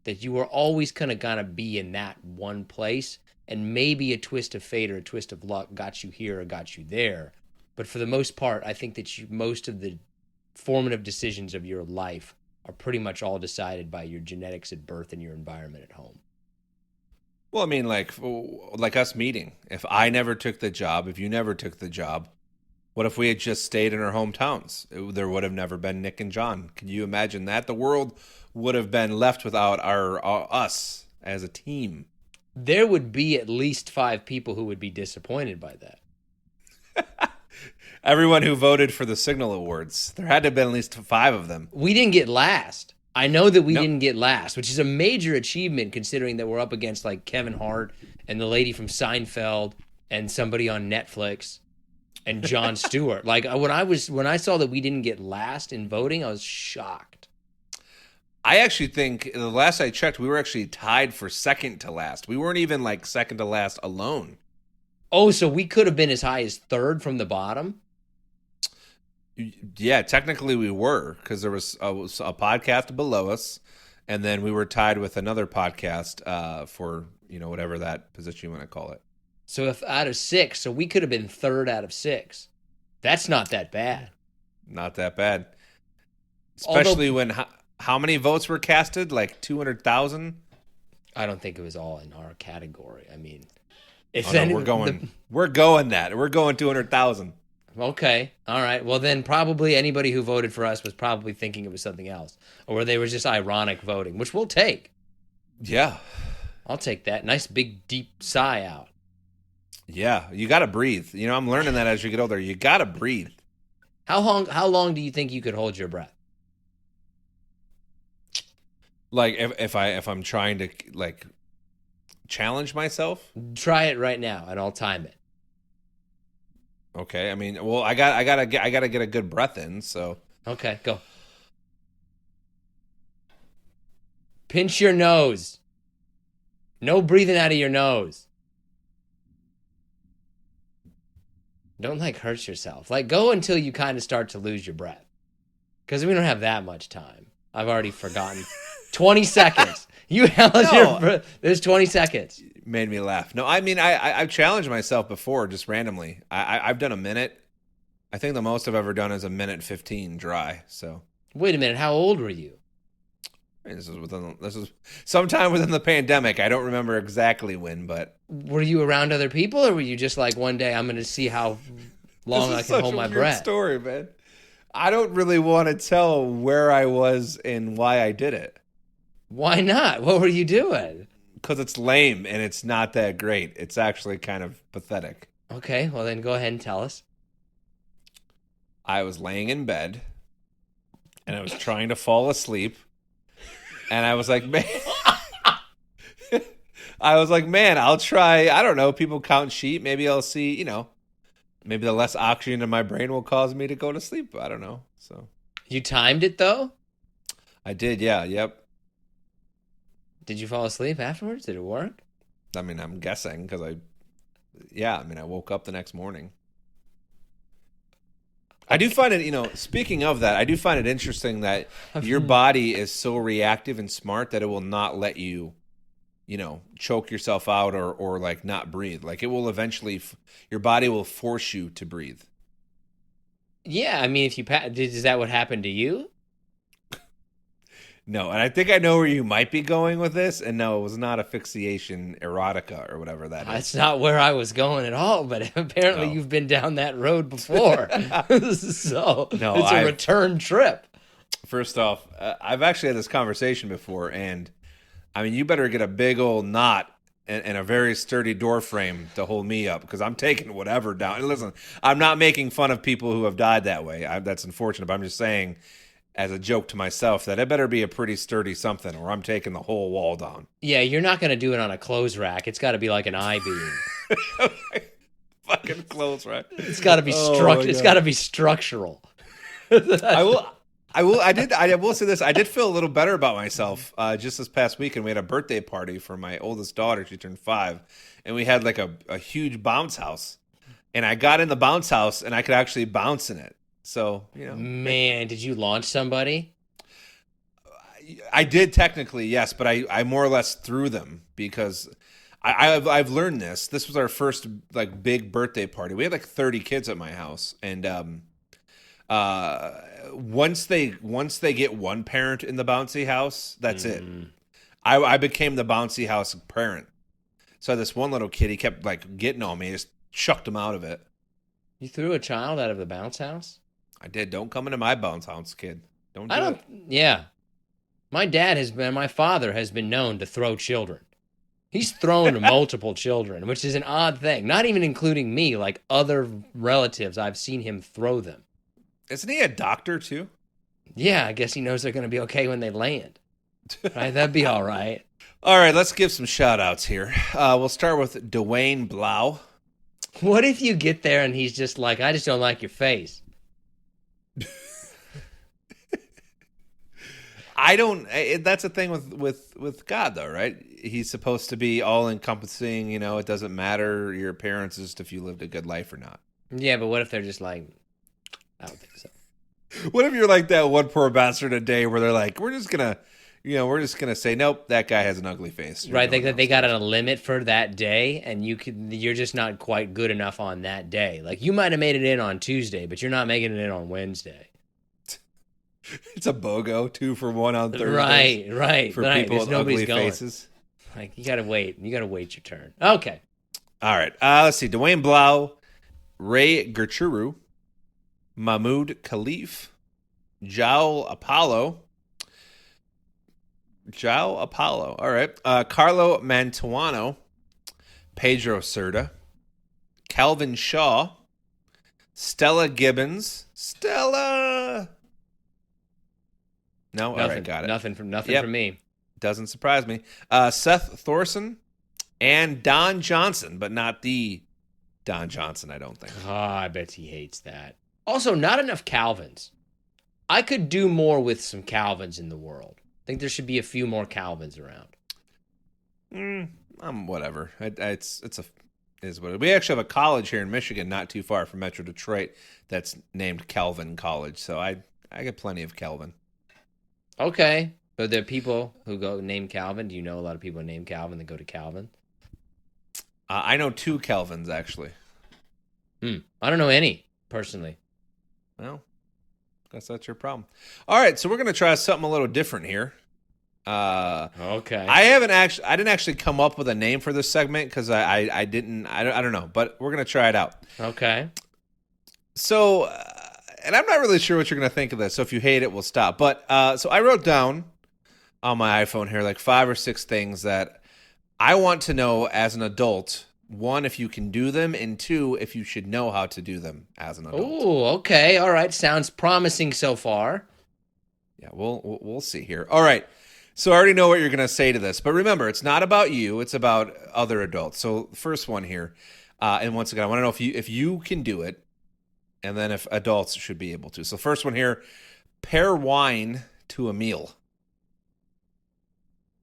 That you are always kind of gonna be in that one place, and maybe a twist of fate or a twist of luck got you here or got you there. But for the most part, I think that most of the formative decisions of your life are pretty much all decided by your genetics at birth and your environment at home. Well, I mean, like us meeting. If I never took the job, if you never took the job, what if we had just stayed in our hometowns? There would have never been Nick and John. Can you imagine that? The world would have been left without us as a team. There would be at least 5 people who would be disappointed by that. Everyone who voted for the Signal Awards. There had to have been at least 5 of them. We didn't get last. I know that we Nope. didn't get last, which is a major achievement considering that we're up against like Kevin Hart and the lady from Seinfeld and somebody on Netflix and Jon Stewart. Like when I saw that we didn't get last in voting, I was shocked. I actually think the last I checked, we were actually tied for second to last. We weren't even like second to last alone. Oh, so we could have been as high as third from the bottom? Yeah, technically we were, because there was a podcast below us, and then we were tied with another podcast for, whatever that position you want to call it. So if out of 6, so we could have been third out of 6. That's not that bad. Not that bad. Especially when, how many votes were casted? Like 200,000? I don't think it was all in our category. I mean, We're going 200,000. Okay. All right. Well, then probably anybody who voted for us was probably thinking it was something else. Or they were just ironic voting, which we'll take. Yeah. I'll take that. Nice big deep sigh out. Yeah. You got to breathe. I'm learning that as you get older. You got to breathe. How long do you think you could hold your breath? Like if I'm trying to like challenge myself? Try it right now and I'll time it. Okay. I mean, well, I gotta get a good breath in, so. Okay, go. Pinch your nose. No breathing out of your nose. Don't hurt yourself. Go until you kind of start to lose your breath. Because we don't have that much time. I've already forgotten. 20 seconds. You held your breath. There's 20 seconds. Made me laugh. No, I mean, I've challenged myself before just randomly. I've done a minute. I think the most I've ever done is a minute 15 dry. So wait a minute. How old were you? This is sometime within the pandemic. I don't remember exactly when, but were you around other people, or were you just like one day I'm going to see how long I can hold my breath? Story, man. I don't really want to tell where I was and why I did it. Why not? What were you doing? Because it's lame and it's not that great. It's actually kind of pathetic. Okay, well then go ahead and tell us. I was laying in bed and I was trying to fall asleep. And I was like, man, I'll try. I don't know. People count sheep. Maybe I'll see, maybe the less oxygen in my brain will cause me to go to sleep. I don't know. So you timed it though? I did. Yeah. Yep. Did you fall asleep afterwards? Did it work? I mean, I'm guessing because I woke up the next morning. I do find it, speaking of that, I do find it interesting that your body is so reactive and smart that it will not let you, choke yourself out or like not breathe. Like it will eventually, your body will force you to breathe. Yeah, I mean, if you is that what happened to you? No, and I think I know where you might be going with this. And no, it was not asphyxiation erotica or whatever that is. That's not where I was going at all, but apparently you've been down that road before. So no, it's a return trip. First off, I've actually had this conversation before, and I mean, you better get a big old knot and a very sturdy door frame to hold me up because I'm taking whatever down. And listen, I'm not making fun of people who have died that way. That's unfortunate, but I'm just saying, as a joke to myself, that it better be a pretty sturdy something or I'm taking the whole wall down. Yeah, you're not going to do it on a clothes rack. It's got to be like an I-beam. Fucking clothes rack. It's got to be it's got to be structural. I will say this. I did feel a little better about myself just this past weekend. We had a birthday party for my oldest daughter. She turned 5. And we had like a huge bounce house. And I got in the bounce house and I could actually bounce in it. So, Man, did you launch somebody? I did technically, yes, but I more or less threw them because I've learned this. This was our first like big birthday party. We had like 30 kids at my house, and once they get one parent in the bouncy house, that's it. I became the bouncy house parent. So this one little kid, he kept like getting on me. I just chucked him out of it. You threw a child out of the bounce house? I did. Don't come into my bounce house, kid. Don't do it. Yeah. My father has been known to throw children. He's thrown to multiple children, which is an odd thing. Not even including me, like other relatives, I've seen him throw them. Isn't he a doctor too? Yeah, I guess he knows they're going to be okay when they land. Right? That'd be all right. All right, let's give some shout-outs here. We'll start with Dwayne Blau. What if you get there and he's just like, I just don't like your face? I don't. That's the thing with God, though, right? He's supposed to be all-encompassing. You know, it doesn't matter your appearances if you lived a good life or not. Yeah, but what if they're just like, I don't think so. What if you're like that one poor bastard a day where they're like, we're just gonna say, nope, that guy has an ugly face. Right, they got a limit for that day, and you're just not quite good enough on that day. Like, you might have made it in on Tuesday, but you're not making it in on Wednesday. It's a BOGO, 2 for 1 on Thursday. Right. For people with ugly faces. Like, you gotta wait your turn. Okay. All right. Let's see. Dwayne Blau, Ray Gerchuru, Mahmoud Khalif, Jowl Apollo. All right. Carlo Mantuano, Pedro Cerda, Calvin Shaw, Stella Gibbons. Stella. No, Nothing, all right, got it. Nothing from me. Doesn't surprise me. Seth Thorson and Don Johnson, but not the Don Johnson, I don't think. Oh, I bet he hates that. Also, not enough Calvins. I could do more with some Calvins in the world. I think there should be a few more Calvins around. Whatever. We actually have a college here in Michigan, not too far from Metro Detroit, that's named Calvin College. So I get plenty of Calvin. Okay. But there are people who go name Calvin. Do you know a lot of people named Calvin that go to Calvin? I know 2 Calvins, actually. I don't know any, personally. Well, guess that's your problem. All right, so we're going to try something a little different here. Okay. I didn't actually come up with a name for this segment because I don't know, but we're going to try it out. Okay. So, and I'm not really sure what you're going to think of this, so if you hate it, we'll stop. But, so I wrote down on my iPhone here like 5 or 6 things that I want to know as an adult. 1, if you can do them, and 2, if you should know how to do them as an adult. Oh, okay. All right. Sounds promising so far. Yeah, we'll see here. All right. So I already know what you're going to say to this, but remember, it's not about you. It's about other adults. So first one here, and once again, I want to know if you can do it, and then if adults should be able to. So first one here, pair wine to a meal.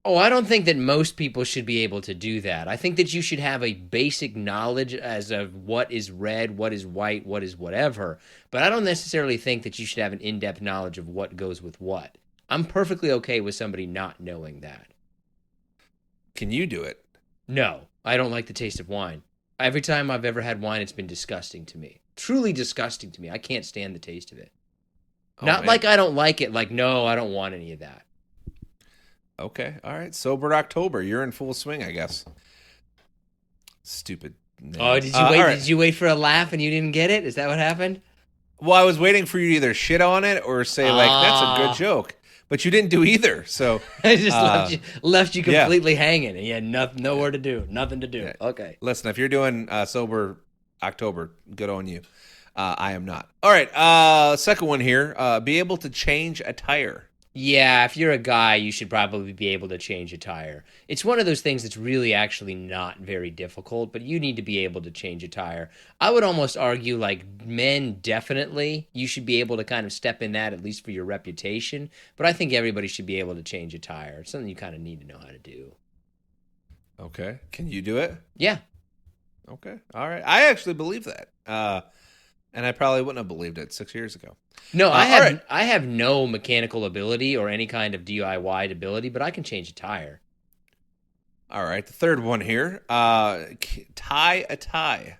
Oh, I don't think that most people should be able to do that. I think that you should have a basic knowledge as of what is red, what is white, what is whatever. But I don't necessarily think that you should have an in-depth knowledge of what goes with what. I'm perfectly okay with somebody not knowing that. Can you do it? No, I don't like the taste of wine. Every time I've ever had wine, it's been disgusting to me. Truly disgusting to me. I can't stand the taste of it. Not man. like I don't like it. Like, no, I don't want any of that. Okay, all right. Sober October. You're in full swing, I guess. Stupid name. Oh, did you wait? Right. Did you wait for a laugh and you didn't get it? Is that what happened? Well, I was waiting for you to either shit on it or say, like, that's a good joke. But you didn't do either, so... I just left you completely hanging, and you had nowhere to do, nothing to do. Yeah. Okay. Listen, if you're doing Sober October, good on you. I am not. All right, second one here. Be able to change attire. Yeah, if you're a guy, you should probably be able to change a tire. It's one of those things that's really actually not very difficult, but you need to be able to change a tire. I would almost argue, like, men definitely, you should be able to kind of step in that, at least for your reputation, but I think everybody should be able to change a tire. It's something you kind of need to know how to do. Okay. Can you do it? Yeah. Okay. All right. I actually believe that. And I probably wouldn't have believed it 6 years ago. No, I have no mechanical ability or any kind of DIY ability, but I can change a tire. All right, the third one here. Tie a tie.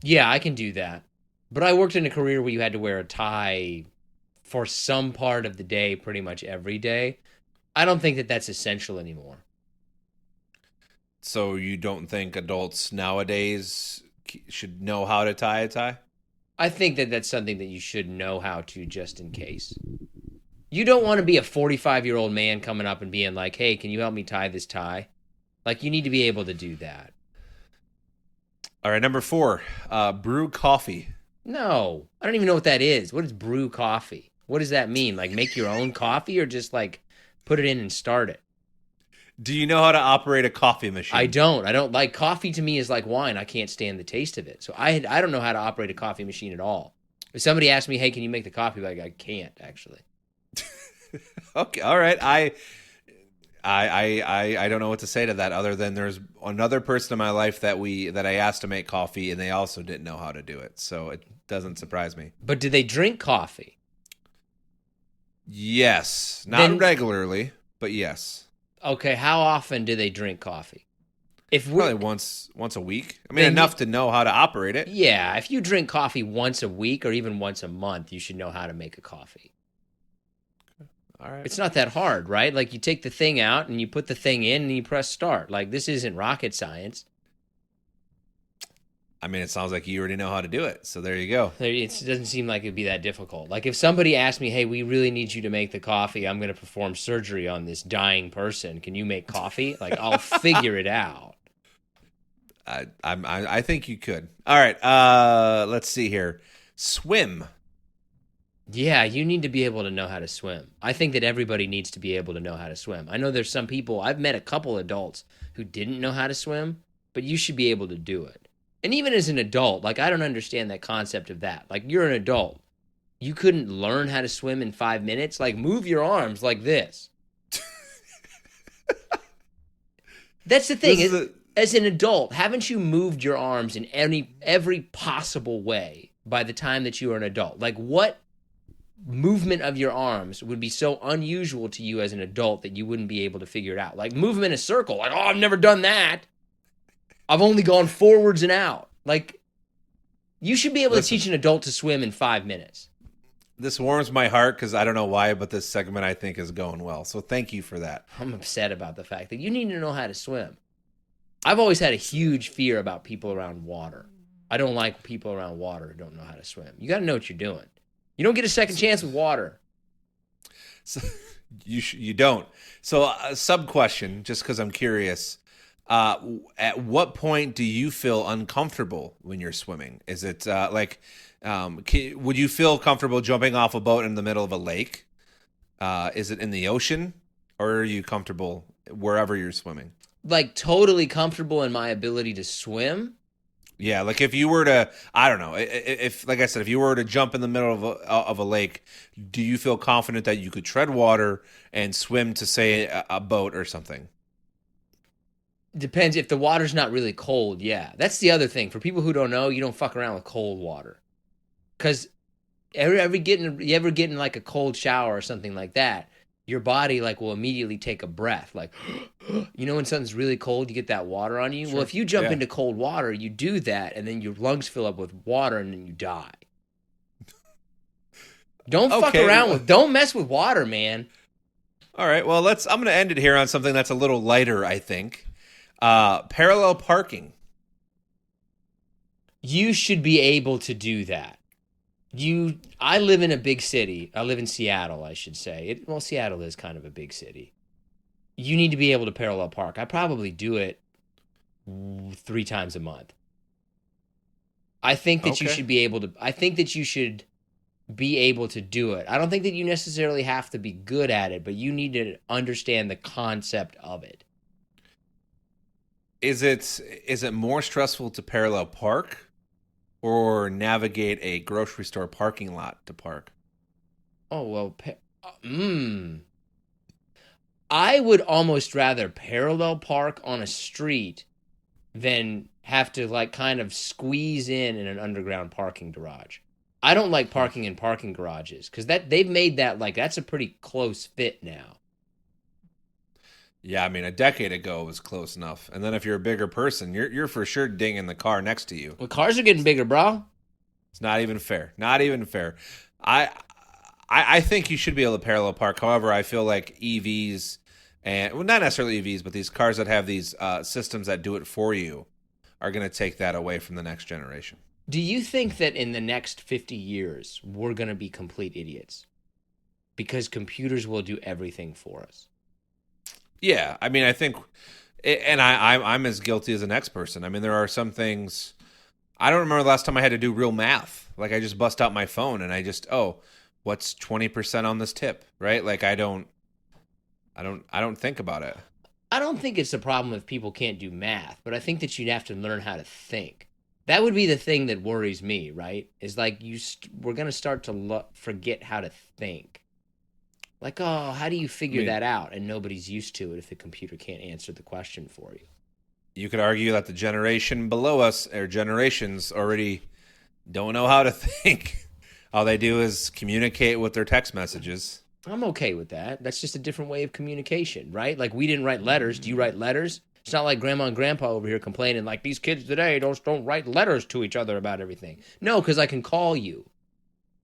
Yeah, I can do that. But I worked in a career where you had to wear a tie for some part of the day, pretty much every day. I don't think that that's essential anymore. So you don't think adults nowadays should know how to tie a tie? I think that that's something that you should know how to, just in case. You don't want to be a 45-year-old man coming up and being like, hey, can you help me tie this tie? Like, you need to be able to do that. All right, number 4, brew coffee. No, I don't even know what that is. What is brew coffee? What does that mean? Like, make your own coffee, or just like put it in and start it? Do you know how to operate a coffee machine? I don't like coffee. To me is like wine. I can't stand the taste of it. So I don't know how to operate a coffee machine at all. If somebody asked me, "Hey, can you make the coffee?" Like, I can't actually. Okay, all right. I don't know what to say to that other than there's another person in my life that I asked to make coffee and they also didn't know how to do it. So it doesn't surprise me. But do they drink coffee? Yes, not regularly, but yes. Okay, how often do they drink coffee? Probably once a week. I mean, enough to know how to operate it. Yeah, if you drink coffee once a week or even once a month, you should know how to make a coffee. All right. It's not that hard, right? Like, you take the thing out and you put the thing in and you press start. Like, this isn't rocket science. I mean, it sounds like you already know how to do it. So there you go. It doesn't seem like it'd be that difficult. Like, if somebody asked me, "Hey, we really need you to make the coffee. I'm going to perform surgery on this dying person. Can you make coffee?" Like, I'll figure it out. I think you could. All right. Let's see here. Swim. Yeah, you need to be able to know how to swim. I think that everybody needs to be able to know how to swim. I know there's some people, I've met a couple adults who didn't know how to swim, but you should be able to do it. And even as an adult, like, I don't understand that concept of that. Like, you're an adult. You couldn't learn how to swim in 5 minutes? Like, move your arms like this. That's the thing. As an adult, haven't you moved your arms in every possible way by the time that you are an adult? Like, what movement of your arms would be so unusual to you as an adult that you wouldn't be able to figure it out? Like, move them in a circle. Like, oh, I've never done that. I've only gone forwards and out. Like, you should be able to teach an adult to swim in 5 minutes. This warms my heart because I don't know why, but this segment I think is going well. So thank you for that. I'm upset about the fact that you need to know how to swim. I've always had a huge fear about people around water. I don't like people around water who don't know how to swim. You got to know what you're doing. You don't get a second chance with water. So, you don't. So a sub question, just because I'm curious. At what point do you feel uncomfortable when you're swimming? Is it would you feel comfortable jumping off a boat in the middle of a lake? Is it in the ocean, or are you comfortable wherever you're swimming? Like, totally comfortable in my ability to swim? Yeah, like if you were to, I don't know, if like I said, if you were to jump in the middle of a lake, do you feel confident that you could tread water and swim to, say, a boat or something? Depends. If the water's not really cold, yeah. That's the other thing. For people who don't know, you don't fuck around with cold water. Because you ever get in like a cold shower or something like that, your body like will immediately take a breath. Like, you know when something's really cold, you get that water on you? Sure. Well, if you jump into cold water, you do that, and then your lungs fill up with water, and then you die. Don't fuck around with, don't mess with water, man. All right, well, I'm going to end it here on something that's a little lighter, I think. Parallel parking. You should be able to do that. I live in a big city. I live in Seattle, I should say. Seattle is kind of a big city. You need to be able to parallel park. I probably do it 3 times a month. I think that you should be able to. I think that you should be able to do it. I don't think that you necessarily have to be good at it, but you need to understand the concept of it. Is it more stressful to parallel park or navigate a grocery store parking lot to park? Oh, well, I would almost rather parallel park on a street than have to like kind of squeeze in an underground parking garage. I don't like parking in parking garages because they've made that like that's a pretty close fit now. Yeah, I mean, a decade ago it was close enough. And then if you're a bigger person, you're for sure dinging the car next to you. Well, cars are getting bigger, bro. It's not even fair. Not even fair. I think you should be able to parallel park. However, I feel like EVs and not necessarily EVs, but these cars that have these systems that do it for you are going to take that away from the next generation. Do you think that in the next 50 years we're going to be complete idiots because computers will do everything for us? Yeah, I mean, I think And I'm as guilty as the next person. I mean, there are some things. I don't remember the last time I had to do real math. Like I just bust out my phone and I just, what's 20% on this tip, right? Like I don't think about it. I don't think it's a problem if people can't do math, but I think that you'd have to learn how to think. That would be the thing that worries me, right? Is like we're going to start to forget how to think. Like, oh, how do you figure that out? And nobody's used to it if the computer can't answer the question for you. You could argue that the generation below us, or generations, already don't know how to think. All they do is communicate with their text messages. I'm okay with that. That's just a different way of communication, right? Like, we didn't write letters. Do you write letters? It's not like grandma and grandpa over here complaining like these kids today don't write letters to each other about everything. No, because I can call you.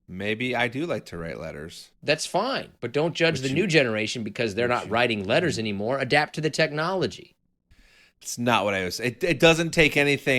Maybe I do like to write letters. That's fine. But don't judge the new generation because they're not writing letters anymore. Adapt to the technology. It's not what I was. It doesn't take anything